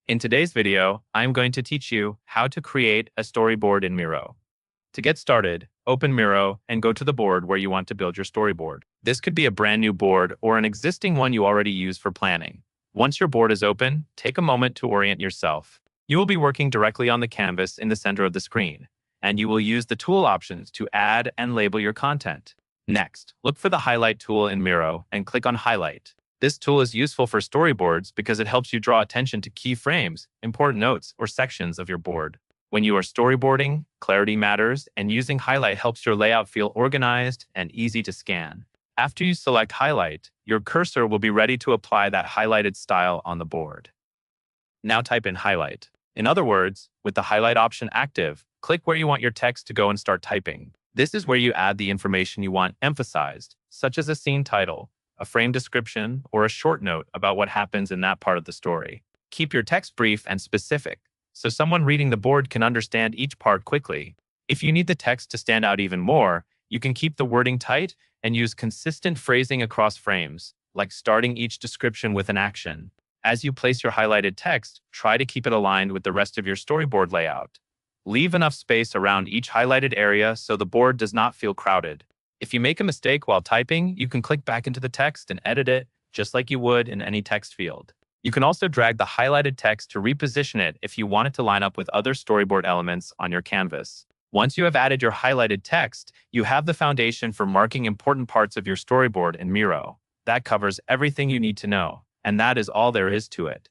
In today's video, I'm going to teach you how to create a storyboard in Miro. To get started, open Miro and go to the board where you want to build your storyboard. This could be a brand new board or an existing one you already use for planning. Once your board is open, take a moment to orient yourself. You will be working directly on the canvas in the center of the screen, and you will use the tool options to add and label your content. Next, look for the Highlight tool in Miro and click on Highlight. This tool is useful for storyboards because it helps you draw attention to key frames, important notes, or sections of your board. When you are storyboarding, clarity matters, and using Highlight helps your layout feel organized and easy to scan. After you select Highlight, your cursor will be ready to apply that highlighted style on the board. Now type in Highlight. In other words, with the Highlight option active, click where you want your text to go and start typing. This is where you add the information you want emphasized, such as a scene title, a frame description, or a short note about what happens in that part of the story. Keep your text brief and specific, so someone reading the board can understand each part quickly. If you need the text to stand out even more, you can keep the wording tight and use consistent phrasing across frames, like starting each description with an action. As you place your highlighted text, try to keep it aligned with the rest of your storyboard layout. Leave enough space around each highlighted area so the board does not feel crowded. If you make a mistake while typing, you can click back into the text and edit it just like you would in any text field. You can also drag the highlighted text to reposition it if you want it to line up with other storyboard elements on your canvas. Once you have added your highlighted text, you have the foundation for marking important parts of your storyboard in Miro. That covers everything you need to know, and that is all there is to it.